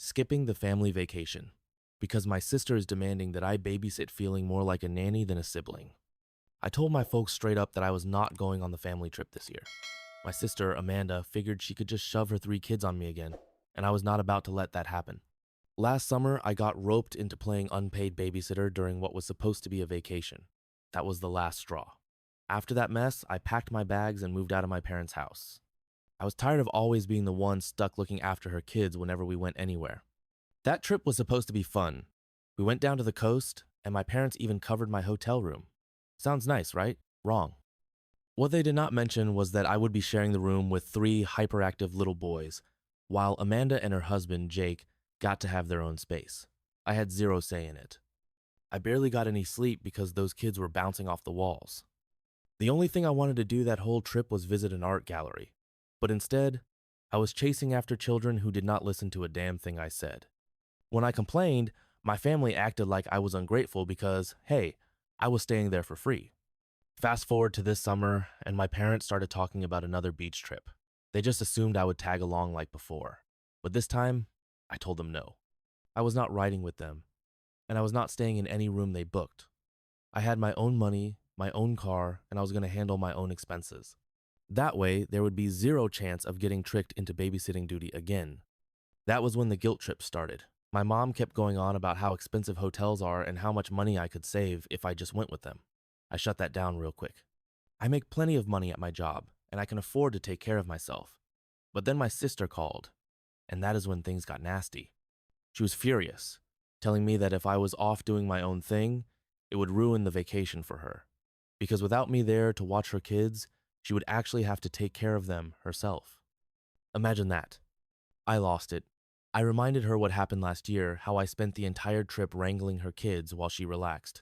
skipping the family vacation, because my sister is demanding that I babysit feeling more like a nanny than a sibling. I told my folks straight up that I was not going on the family trip this year. My sister, Amanda, figured she could just shove her 3 kids on me again, and I was not about to let that happen. Last summer, I got roped into playing unpaid babysitter during what was supposed to be a vacation. That was the last straw. After that mess, I packed my bags and moved out of my parents' house. I was tired of always being the one stuck looking after her kids whenever we went anywhere. That trip was supposed to be fun. We went down to the coast, and my parents even covered my hotel room. Sounds nice, right? Wrong. What they did not mention was that I would be sharing the room with 3 hyperactive little boys, while Amanda and her husband, Jake, got to have their own space. I had zero say in it. I barely got any sleep because those kids were bouncing off the walls. The only thing I wanted to do that whole trip was visit an art gallery, but instead, I was chasing after children who did not listen to a damn thing I said. When I complained, my family acted like I was ungrateful because, hey, I was staying there for free. Fast forward to this summer, and my parents started talking about another beach trip. They just assumed I would tag along like before, but this time, I told them no. I was not riding with them, and I was not staying in any room they booked. I had my own money, my own car, and I was going to handle my own expenses. That way, there would be zero chance of getting tricked into babysitting duty again. That was when the guilt trip started. My mom kept going on about how expensive hotels are and how much money I could save if I just went with them. I shut that down real quick. I make plenty of money at my job, and I can afford to take care of myself. But then my sister called, and that is when things got nasty. She was furious, telling me that if I was off doing my own thing, it would ruin the vacation for her. Because without me there to watch her kids, she would actually have to take care of them herself. Imagine that. I lost it. I reminded her what happened last year, how I spent the entire trip wrangling her kids while she relaxed.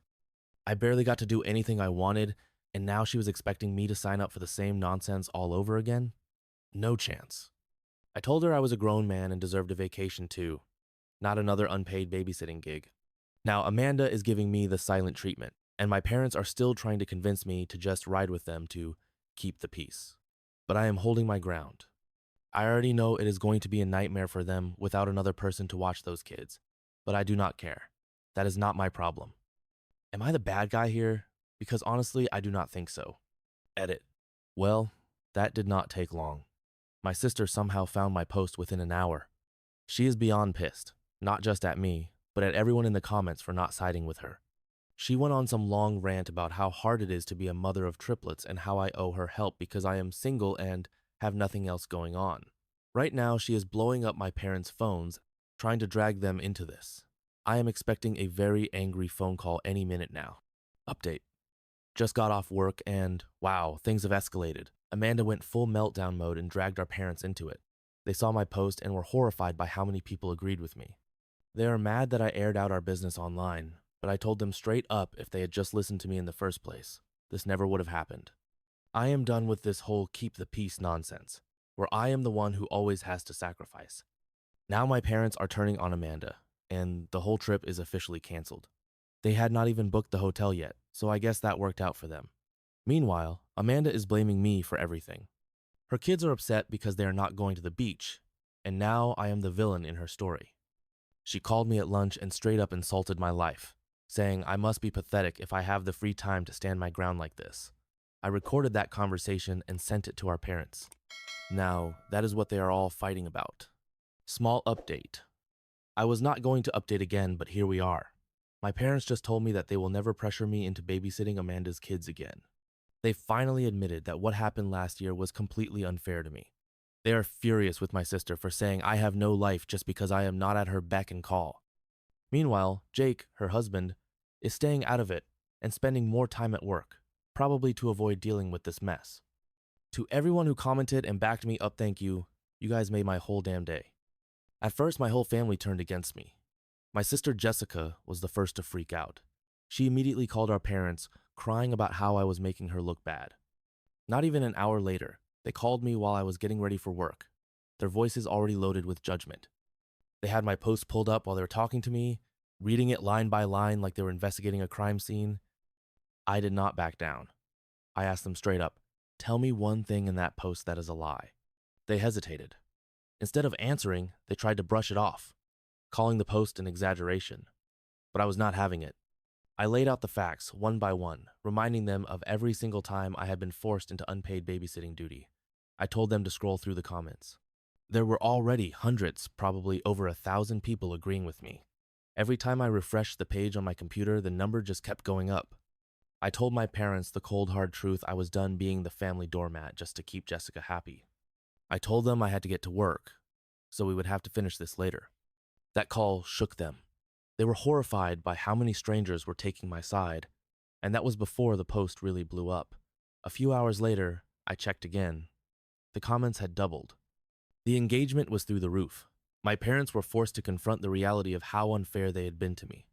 I barely got to do anything I wanted, and now she was expecting me to sign up for the same nonsense all over again? No chance. I told her I was a grown man and deserved a vacation too, not another unpaid babysitting gig. Now Amanda is giving me the silent treatment, and my parents are still trying to convince me to just ride with them to keep the peace. But I am holding my ground. I already know it is going to be a nightmare for them without another person to watch those kids, but I do not care. That is not my problem. Am I the bad guy here? Because honestly, I do not think so. Edit. Well, that did not take long. My sister somehow found my post within an hour. She is beyond pissed, not just at me, but at everyone in the comments for not siding with her. She went on some long rant about how hard it is to be a mother of triplets and how I owe her help because I am single and have nothing else going on. Right now, she is blowing up my parents' phones, trying to drag them into this. I am expecting a very angry phone call any minute now. Update. Just got off work and, wow, things have escalated. Amanda went full meltdown mode and dragged our parents into it. They saw my post and were horrified by how many people agreed with me. They are mad that I aired out our business online, but I told them straight up if they had just listened to me in the first place, this never would have happened. I am done with this whole keep the peace nonsense, where I am the one who always has to sacrifice. Now my parents are turning on Amanda, and the whole trip is officially canceled. They had not even booked the hotel yet, so I guess that worked out for them. Meanwhile, Amanda is blaming me for everything. Her kids are upset because they are not going to the beach, and now I am the villain in her story. She called me at lunch and straight up insulted my life, saying I must be pathetic if I have the free time to stand my ground like this. I recorded that conversation and sent it to our parents. Now, that is what they are all fighting about. Small update. I was not going to update again, but here we are. My parents just told me that they will never pressure me into babysitting Amanda's kids again. They finally admitted that what happened last year was completely unfair to me. They are furious with my sister for saying I have no life just because I am not at her beck and call. Meanwhile, Jake, her husband, is staying out of it and spending more time at work, probably to avoid dealing with this mess. To everyone who commented and backed me up, thank you. You guys made my whole damn day. At first, my whole family turned against me. My sister Jessica was the first to freak out. She immediately called our parents, crying about how I was making her look bad. Not even an hour later, they called me while I was getting ready for work, their voices already loaded with judgment. They had my post pulled up while they were talking to me, reading it line by line like they were investigating a crime scene. I did not back down. I asked them straight up, tell me one thing in that post that is a lie. They hesitated. Instead of answering, they tried to brush it off. calling the post an exaggeration. But I was not having it. I laid out the facts one by one, reminding them of every single time I had been forced into unpaid babysitting duty. I told them to scroll through the comments. There were already hundreds, probably over 1,000 people agreeing with me. Every time I refreshed the page on my computer, the number just kept going up. I told my parents the cold hard truth. I was done being the family doormat just to keep Jessica happy. I told them I had to get to work, so we would have to finish this later. That call shook them. They were horrified by how many strangers were taking my side, and that was before the post really blew up. A few hours later, I checked again. The comments had doubled. The engagement was through the roof. My parents were forced to confront the reality of how unfair they had been to me.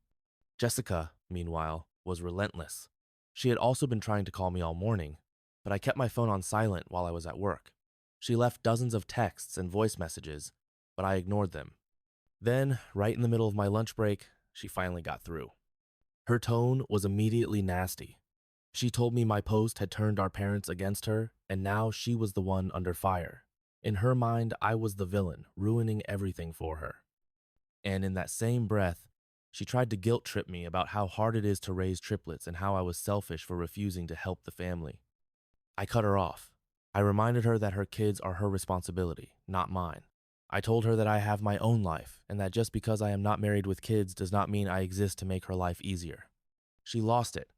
Jessica, meanwhile, was relentless. She had also been trying to call me all morning, but I kept my phone on silent while I was at work. She left dozens of texts and voice messages, but I ignored them. Then, right in the middle of my lunch break, she finally got through. Her tone was immediately nasty. She told me my post had turned our parents against her, and now she was the one under fire. In her mind, I was the villain, ruining everything for her. And in that same breath, she tried to guilt trip me about how hard it is to raise triplets and how I was selfish for refusing to help the family. I cut her off. I reminded her that her kids are her responsibility, not mine. I told her that I have my own life, and that just because I am not married with kids does not mean I exist to make her life easier. She lost it.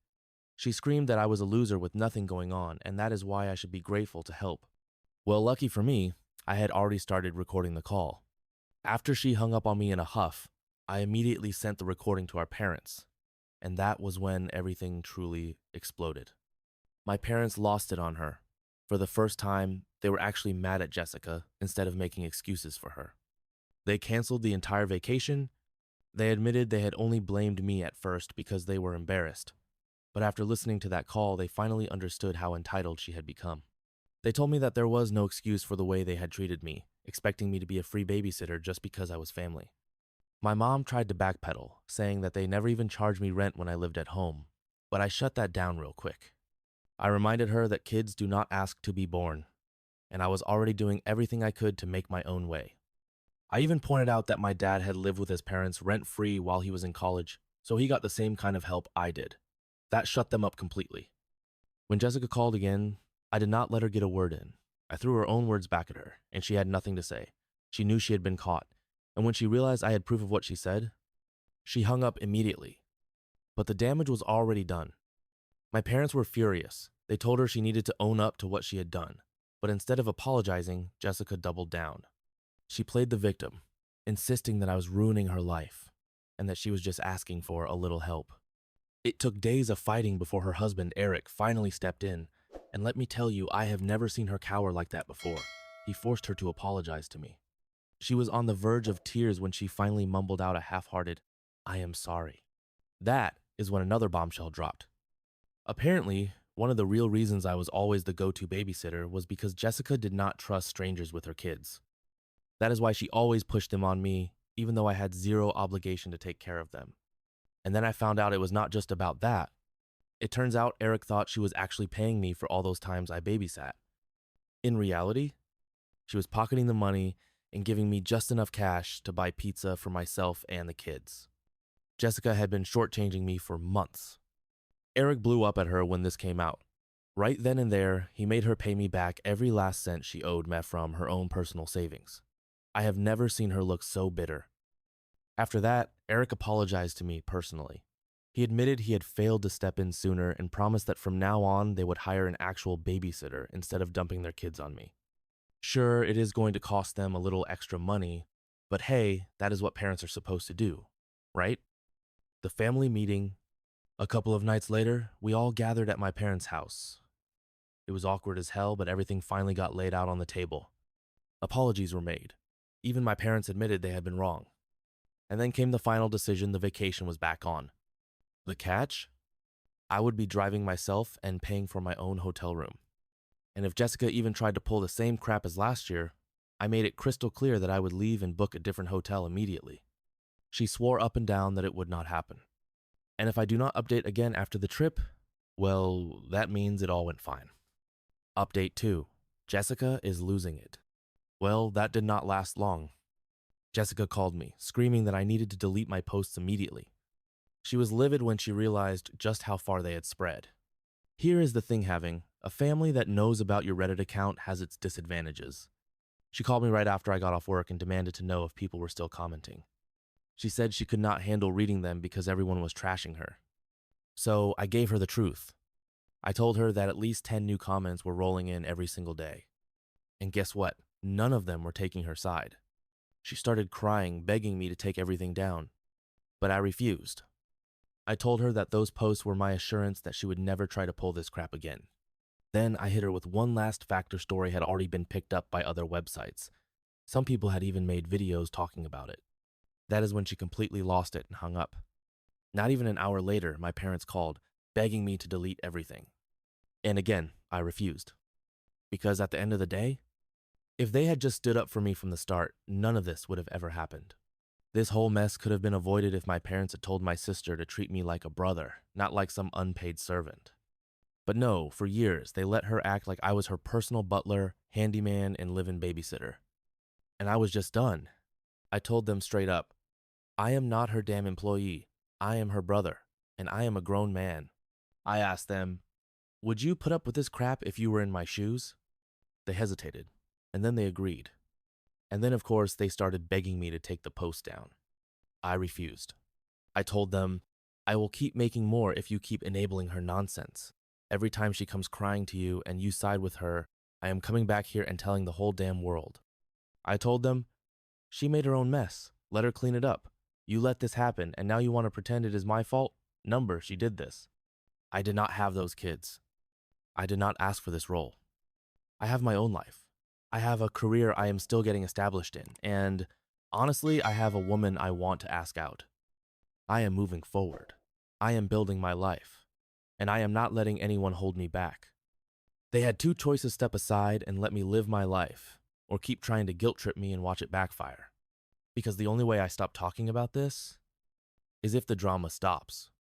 She screamed that I was a loser with nothing going on, and that is why I should be grateful to help. Well, lucky for me, I had already started recording the call. After she hung up on me in a huff, I immediately sent the recording to our parents, and that was when everything truly exploded. My parents lost it on her. For the first time, they were actually mad at Jessica instead of making excuses for her. They canceled the entire vacation. They admitted they had only blamed me at first because they were embarrassed. But after listening to that call, they finally understood how entitled she had become. They told me that there was no excuse for the way they had treated me, expecting me to be a free babysitter just because I was family. My mom tried to backpedal, saying that they never even charged me rent when I lived at home, but I shut that down real quick. I reminded her that kids do not ask to be born, and I was already doing everything I could to make my own way. I even pointed out that my dad had lived with his parents rent-free while he was in college, so he got the same kind of help I did. That shut them up completely. When Jessica called again, I did not let her get a word in. I threw her own words back at her, and she had nothing to say. She knew she had been caught, and when she realized I had proof of what she said, she hung up immediately. But the damage was already done. My parents were furious. They told her she needed to own up to what she had done, but instead of apologizing, Jessica doubled down. She played the victim, insisting that I was ruining her life, and that she was just asking for a little help. It took days of fighting before her husband, Eric, finally stepped in, and let me tell you, I have never seen her cower like that before. He forced her to apologize to me. She was on the verge of tears when she finally mumbled out a half-hearted, "I am sorry." That is when another bombshell dropped. Apparently, one of the real reasons I was always the go-to babysitter was because Jessica did not trust strangers with her kids. That is why she always pushed them on me, even though I had zero obligation to take care of them. And then I found out it was not just about that. It turns out Eric thought she was actually paying me for all those times I babysat. In reality, she was pocketing the money and giving me just enough cash to buy pizza for myself and the kids. Jessica had been shortchanging me for months. Eric blew up at her when this came out. Right then and there, he made her pay me back every last cent she owed me from her own personal savings. I have never seen her look so bitter. After that, Eric apologized to me personally. He admitted he had failed to step in sooner and promised that from now on they would hire an actual babysitter instead of dumping their kids on me. Sure, it is going to cost them a little extra money, but hey, that is what parents are supposed to do, right? The family meeting. A couple of nights later, we all gathered at my parents' house. It was awkward as hell, but everything finally got laid out on the table. Apologies were made. Even my parents admitted they had been wrong. And then came the final decision: the vacation was back on. The catch? I would be driving myself and paying for my own hotel room. And if Jessica even tried to pull the same crap as last year, I made it crystal clear that I would leave and book a different hotel immediately. She swore up and down that it would not happen. And if I do not update again after the trip, well, that means it all went fine. Update 2. Jessica is losing it. Well, that did not last long. Jessica called me, screaming that I needed to delete my posts immediately. She was livid when she realized just how far they had spread. Here is the thing, having a family that knows about your Reddit account has its disadvantages. She called me right after I got off work and demanded to know if people were still commenting. She said she could not handle reading them because everyone was trashing her. So I gave her the truth. I told her that at least 10 new comments were rolling in every single day. And guess what? None of them were taking her side. She started crying, begging me to take everything down. But I refused. I told her that those posts were my assurance that she would never try to pull this crap again. Then I hit her with one last fact her story had already been picked up by other websites. Some people had even made videos talking about it. That is when she completely lost it and hung up. Not even an hour later, my parents called, begging me to delete everything. And again, I refused. Because at the end of the day, if they had just stood up for me from the start, none of this would have ever happened. This whole mess could have been avoided if my parents had told my sister to treat me like a brother, not like some unpaid servant. But no, for years, they let her act like I was her personal butler, handyman, and live-in babysitter. And I was just done. I told them straight up, I am not her damn employee. I am her brother, and I am a grown man. I asked them, would you put up with this crap if you were in my shoes? They hesitated, and then they agreed. And then, of course, they started begging me to take the post down. I refused. I told them, I will keep making more if you keep enabling her nonsense. Every time she comes crying to you and you side with her, I am coming back here and telling the whole damn world. I told them, she made her own mess. Let her clean it up. You let this happen, and now you want to pretend it is my fault? Number, she did this. I did not have those kids. I did not ask for this role. I have my own life. I have a career I am still getting established in, and honestly, I have a woman I want to ask out. I am moving forward. I am building my life, and I am not letting anyone hold me back. They had two choices: step aside and let me live my life, or keep trying to guilt trip me and watch it backfire. Because the only way I stop talking about this is if the drama stops.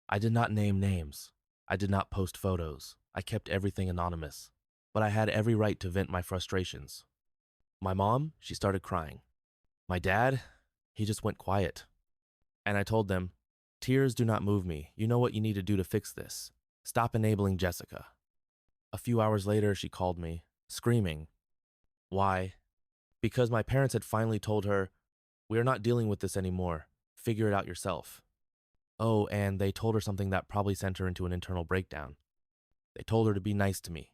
I did not name names. I did not post photos. I kept everything anonymous. But I had every right to vent my frustrations. My mom, she started crying. My dad, he just went quiet. And I told them, tears do not move me. You know what you need to do to fix this. Stop enabling Jessica. A few hours later, she called me, screaming. Why? Because my parents had finally told her, we are not dealing with this anymore. Figure it out yourself. Oh, and they told her something that probably sent her into an internal breakdown. They told her to be nice to me.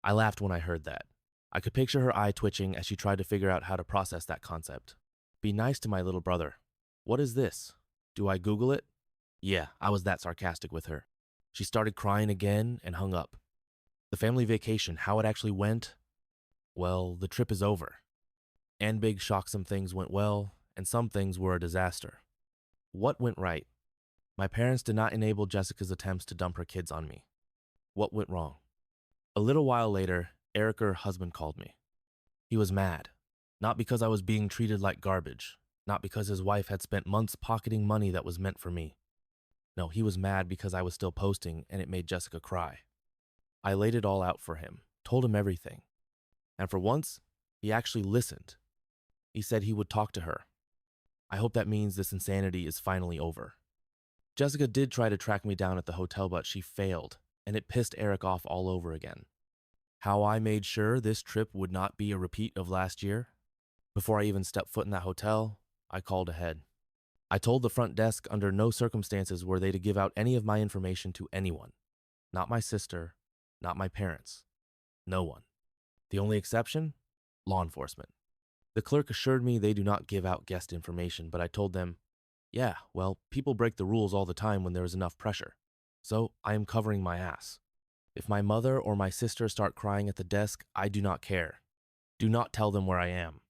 I laughed when I heard that. I could picture her eye twitching as she tried to figure out how to process that concept. Be nice to my little brother. What is this? Do I Google it? Yeah, I was that sarcastic with her. She started crying again and hung up. The family vacation, how it actually went? Well, the trip is over. And big shock, some things went well, and some things were a disaster. What went right? My parents did not enable Jessica's attempts to dump her kids on me. What went wrong? A little while later, Eric, her husband, called me. He was mad. Not because I was being treated like garbage. Not because his wife had spent months pocketing money that was meant for me. No, he was mad because I was still posting and it made Jessica cry. I laid it all out for him, told him everything. And for once, he actually listened. He said he would talk to her. I hope that means this insanity is finally over. Jessica did try to track me down at the hotel, but she failed, and it pissed Eric off all over again. How I made sure this trip would not be a repeat of last year? Before I even stepped foot in that hotel, I called ahead. I told the front desk under no circumstances were they to give out any of my information to anyone. Not my sister, not my parents. No one. The only exception? Law enforcement. The clerk assured me they do not give out guest information, but I told them, yeah, well, people break the rules all the time when there is enough pressure. So I am covering my ass. If my mother or my sister start crying at the desk, I do not care. Do not tell them where I am.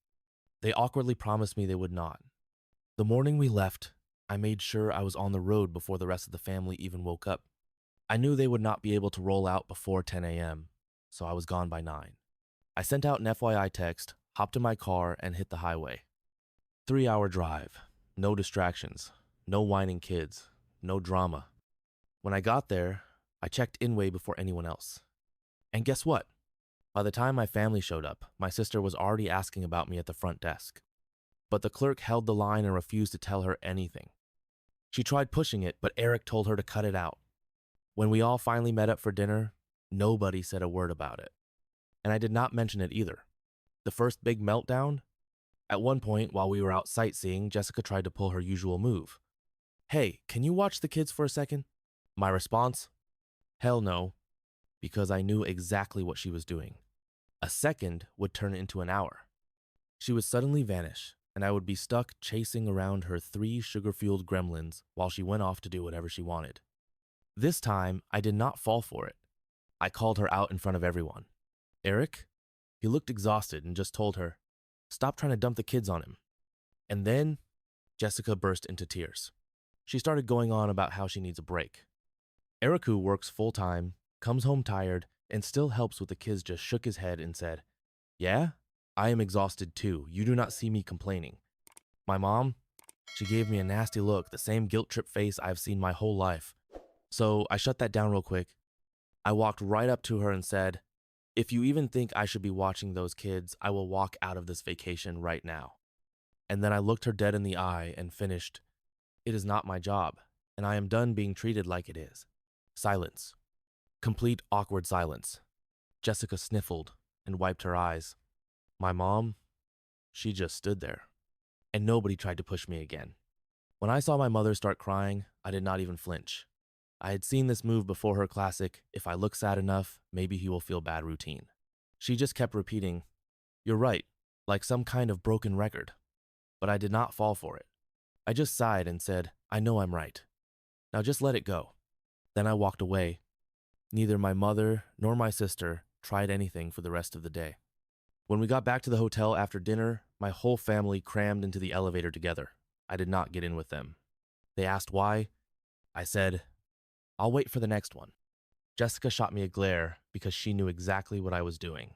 They awkwardly promised me they would not. The morning we left, I made sure I was on the road before the rest of the family even woke up. I knew they would not be able to roll out before 10 a.m., so I was gone by 9. I sent out an FYI text, hopped in my car, and hit the highway. 3-hour drive, no distractions, no whining kids, no drama. When I got there, I checked in way before anyone else. And guess what? By the time my family showed up, my sister was already asking about me at the front desk. but the clerk held the line and refused to tell her anything. She tried pushing it, but Eric told her to cut it out. When we all finally met up for dinner, nobody said a word about it. And I did not mention it either. The first big meltdown? At one point, while we were out sightseeing, Jessica tried to pull her usual move. "Hey, can you watch the kids for a second?" My response? Hell no, because I knew exactly what she was doing. A second would turn into an hour. She would suddenly vanish, and I would be stuck chasing around her 3 sugar-fueled gremlins while she went off to do whatever she wanted. This time, I did not fall for it. I called her out in front of everyone. "Eric?" He looked exhausted and just told her, "Stop trying to dump the kids on him." And then, Jessica burst into tears. She started going on about how she needs a break. Eric, who works full-time, comes home tired, and still helps with the kids, just shook his head and said, "Yeah, I am exhausted too. You do not see me complaining." My mom, she gave me a nasty look, the same guilt trip face I've seen my whole life. So I shut that down real quick. I walked right up to her and said, "If you even think I should be watching those kids, I will walk out of this vacation right now." And then I looked her dead in the eye and finished, "It is not my job, and I am done being treated like it is." Silence. Complete awkward silence. Jessica sniffled and wiped her eyes. My mom, she just stood there. And nobody tried to push me again. When I saw my mother start crying, I did not even flinch. I had seen this move before her classic, "If I look sad enough, maybe he will feel bad" routine. She just kept repeating, "You're right," like some kind of broken record. But I did not fall for it. I just sighed and said, "I know I'm right. Now just let it go." Then I walked away. Neither my mother nor my sister tried anything for the rest of the day. When we got back to the hotel after dinner, my whole family crammed into the elevator together. I did not get in with them. They asked why. I said, "I'll wait for the next one." Jessica shot me a glare because she knew exactly what I was doing.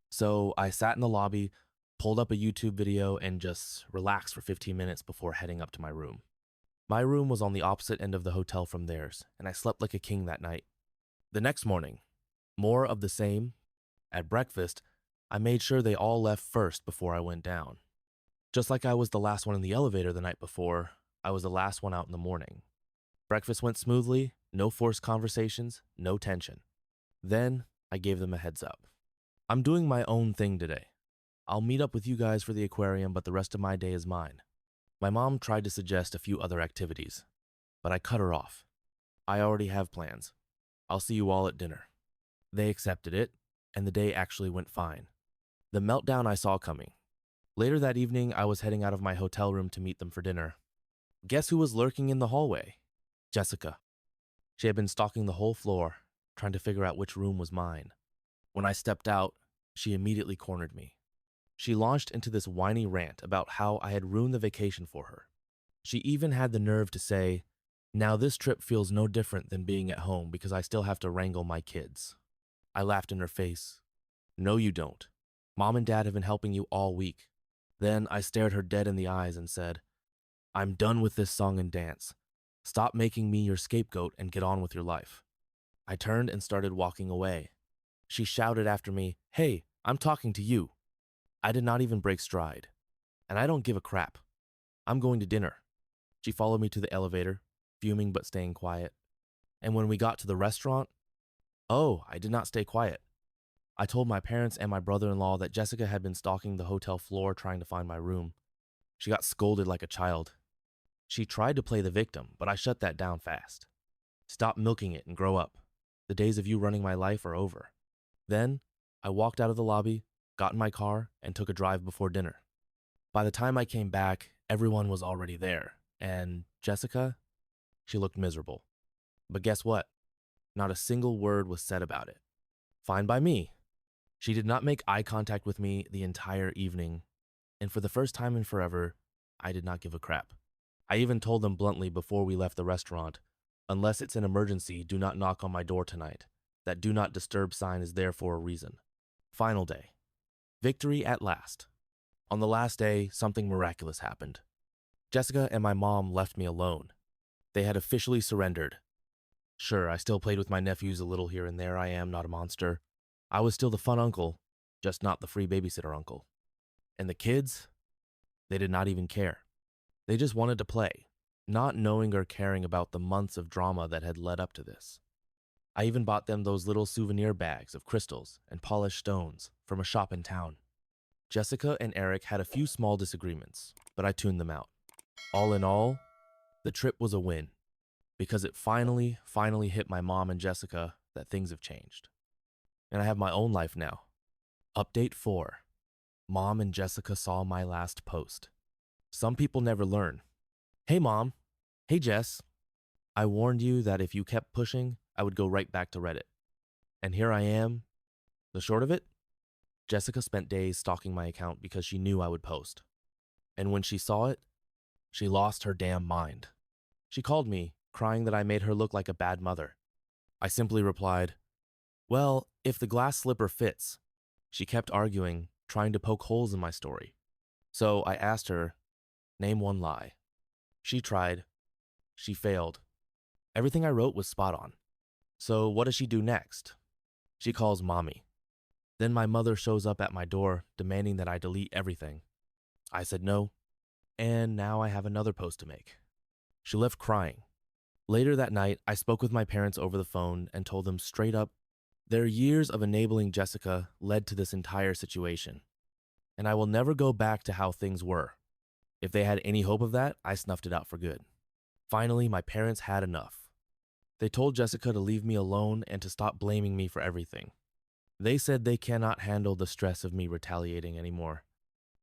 So I sat in the lobby, pulled up a YouTube video, and just relaxed for 15 minutes before heading up to my room. My room was on the opposite end of the hotel from theirs, and I slept like a king that night. The next morning, more of the same. At breakfast, I made sure they all left first before I went down. Just like I was the last one in the elevator the night before, I was the last one out in the morning. Breakfast went smoothly, no forced conversations, no tension. Then I gave them a heads up. "I'm doing my own thing today. I'll meet up with you guys for the aquarium, but the rest of my day is mine." My mom tried to suggest a few other activities, but I cut her off. "I already have plans. I'll see you all at dinner." They accepted it, and the day actually went fine. The meltdown I saw coming. Later that evening, I was heading out of my hotel room to meet them for dinner. Guess who was lurking in the hallway? Jessica. She had been stalking the whole floor, trying to figure out which room was mine. When I stepped out, she immediately cornered me. She launched into this whiny rant about how I had ruined the vacation for her. She even had the nerve to say, "Now this trip feels no different than being at home because I still have to wrangle my kids." I laughed in her face. "No, you don't. Mom and Dad have been helping you all week." Then I stared her dead in the eyes and said, "I'm done with this song and dance. Stop making me your scapegoat and get on with your life." I turned and started walking away. She shouted after me, "Hey, I'm talking to you." I did not even break stride. And I don't give a crap. I'm going to dinner. She followed me to the elevator, fuming but staying quiet. And when we got to the restaurant, I did not stay quiet. I told my parents and my brother-in-law that Jessica had been stalking the hotel floor trying to find my room. She got scolded like a child. She tried to play the victim, but I shut that down fast. "Stop milking it and grow up. The days of you running my life are over." Then I walked out of the lobby, got in my car, and took a drive before dinner. By the time I came back, everyone was already there, and Jessica, she looked miserable. But guess what? Not a single word was said about it. Fine by me. She did not make eye contact with me the entire evening, and for the first time in forever, I did not give a crap. I even told them bluntly before we left the restaurant, "Unless it's an emergency, do not knock on my door tonight. That do not disturb sign is there for a reason." Final day. Victory at last. On the last day, something miraculous happened. Jessica and my mom left me alone. They had officially surrendered. Sure, I still played with my nephews a little here and there. I am not a monster. I was still the fun uncle, just not the free babysitter uncle. And the kids? They did not even care. They just wanted to play, not knowing or caring about the months of drama that had led up to this. I even bought them those little souvenir bags of crystals and polished stones from a shop in town. Jessica and Eric had a few small disagreements, but I tuned them out. All in all, the trip was a win because it finally hit my mom and Jessica that things have changed. And I have my own life now. Update 4. Mom and Jessica saw my last post. Some people never learn. Hey Mom. Hey Jess. I warned you that if you kept pushing, I would go right back to Reddit. And here I am. The short of it? Jessica spent days stalking my account because she knew I would post. And when she saw it, she lost her damn mind. She called me, crying that I made her look like a bad mother. I simply replied, well, if the glass slipper fits. She kept arguing, trying to poke holes in my story. So I asked her, name one lie. She tried. She failed. Everything I wrote was spot on. So what does she do next? She calls mommy. Then my mother shows up at my door, demanding that I delete everything. I said no, and now I have another post to make. She left crying. Later that night, I spoke with my parents over the phone and told them straight up, their years of enabling Jessica led to this entire situation, and I will never go back to how things were. If they had any hope of that, I snuffed it out for good. Finally, my parents had enough. They told Jessica to leave me alone and to stop blaming me for everything. They said they cannot handle the stress of me retaliating anymore.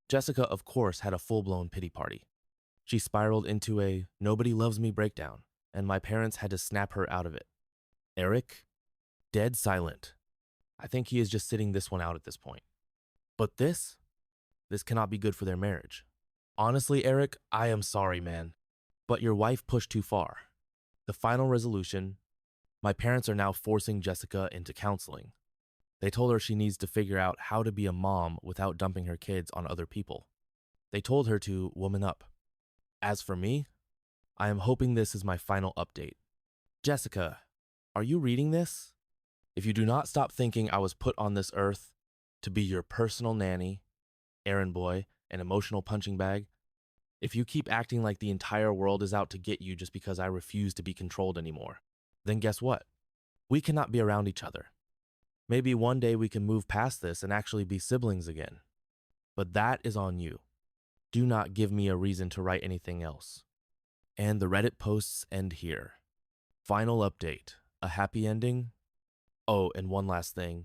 Jessica, of course, had a full-blown pity party. She spiraled into a nobody loves me breakdown, and my parents had to snap her out of it. Eric? Dead silent. I think he is just sitting this one out at this point. But this cannot be good for their marriage. Honestly, Eric, I am sorry, man. But your wife pushed too far. The final resolution, my parents are now forcing Jessica into counseling. They told her she needs to figure out how to be a mom without dumping her kids on other people. They told her to woman up. As for me, I am hoping this is my final update. Jessica, are you reading this? If you do not stop thinking I was put on this earth to be your personal nanny, errand boy, and emotional punching bag, if you keep acting like the entire world is out to get you just because I refuse to be controlled anymore, then guess what? We cannot be around each other. Maybe one day we can move past this and actually be siblings again. But that is on you. Do not give me a reason to write anything else. And the Reddit posts end here. Final update. A happy ending? Oh, and one last thing.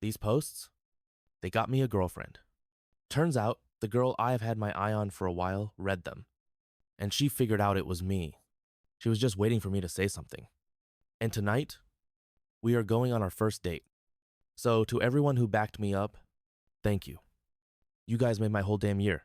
These posts? They got me a girlfriend. Turns out, the girl I have had my eye on for a while read them. And she figured out it was me. She was just waiting for me to say something. And tonight, we are going on our first date. So to everyone who backed me up, thank you. You guys made my whole damn year.